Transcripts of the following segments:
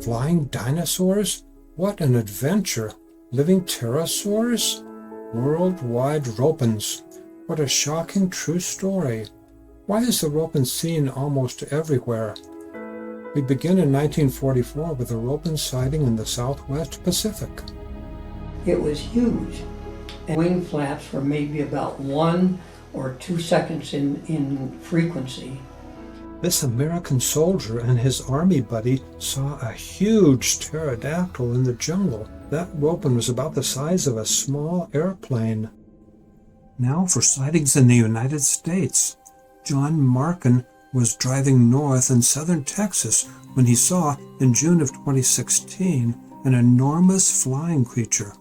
Flying dinosaurs? What an adventure! Living pterosaurs? Worldwide ropens. What a shocking true story. Why is the ropen seen almost everywhere? We begin in 1944 with a ropen sighting in the Southwest Pacific. It was huge. And wing flaps were maybe about 1 or 2 seconds in frequency. This American soldier and his army buddy saw a huge pterodactyl in the jungle. That ropen was about the size of a small airplane. Now for sightings in the United States. John Markin was driving north in southern Texas when he saw, in June of 2016, an enormous flying creature.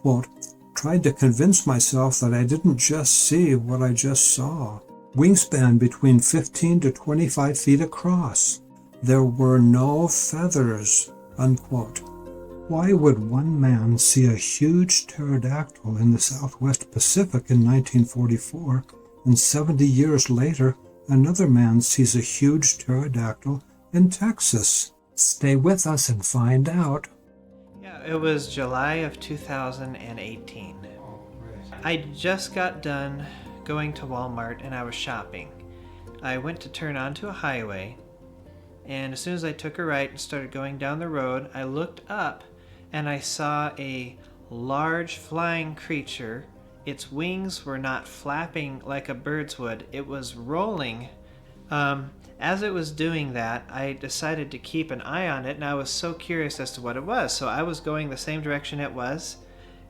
Quote, "Tried to convince myself that I didn't just see what I just saw. Wingspan between 15 to 25 feet across. There were no feathers," unquote. Why would one man see a huge pterodactyl in the Southwest Pacific in 1944, and 70 years later, another man sees a huge pterodactyl in Texas? Stay with us and find out. Yeah, it was July of 2018. I just got done going to Walmart and I was shopping. I went to turn onto a highway, and as soon as I took a right and started going down the road, I looked up and I saw a large flying creature. Its wings were not flapping like a bird's would, it was rolling. As it was doing that, I decided to keep an eye on it, and I was so curious as to what it was. So I was going the same direction it was,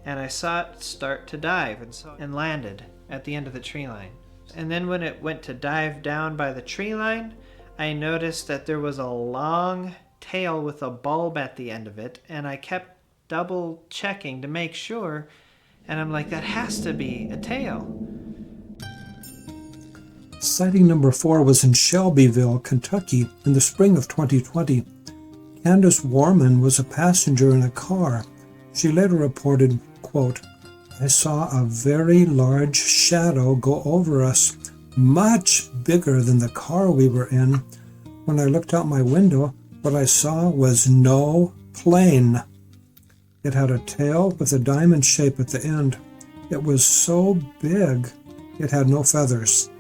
and I saw it start to dive and landed at the end of the tree line. And then when it went to dive down by the tree line, I noticed that there was a long tail with a bulb at the end of it, and I kept double checking to make sure, and I'm like, that has to be a tail. Sighting number 4 was in Shelbyville, Kentucky, in the spring of 2020. Candace Warman was a passenger in a car. She later reported, quote, "I saw a very large shadow go over us, much bigger than the car we were in. When I looked out my window, what I saw was no plane. It had a tail with a diamond shape at the end. It was so big, it had no feathers."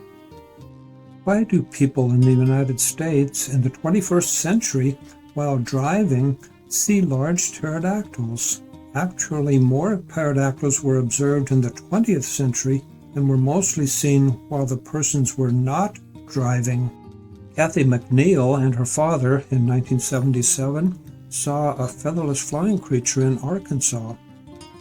Why do people in the United States in the 21st century, while driving, see large pterodactyls? Actually, more pterodactyls were observed in the 20th century and were mostly seen while the persons were not driving. Kathy McNeil and her father in 1977 saw a featherless flying creature in Arkansas.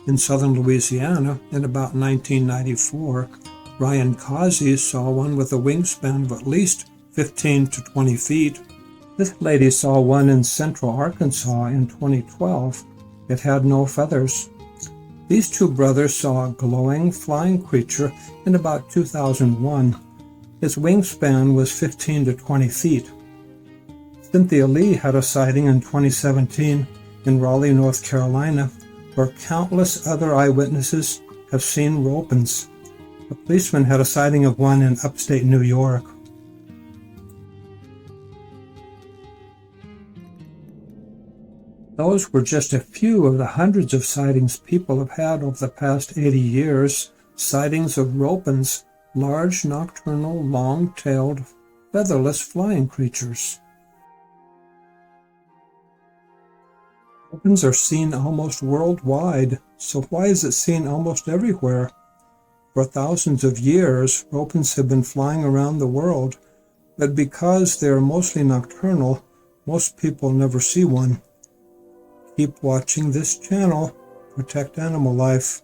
In southern Louisiana in about 1994, Ryan Causey saw one with a wingspan of at least 15 to 20 feet. This lady saw one in central Arkansas in 2012. It had no feathers. These two brothers saw a glowing flying creature in about 2001. Its wingspan was 15 to 20 feet. Cynthia Lee had a sighting in 2017 in Raleigh, North Carolina, where countless other eyewitnesses have seen ropens. A policeman had a sighting of one in upstate New York. Those were just a few of the hundreds of sightings people have had over the past 80 years. Sightings of ropens, large nocturnal, long-tailed, featherless flying creatures. Ropens are seen almost worldwide, so why is it seen almost everywhere? For thousands of years, ropens have been flying around the world, but because they are mostly nocturnal, most people never see one. Keep watching this channel. Protect animal life.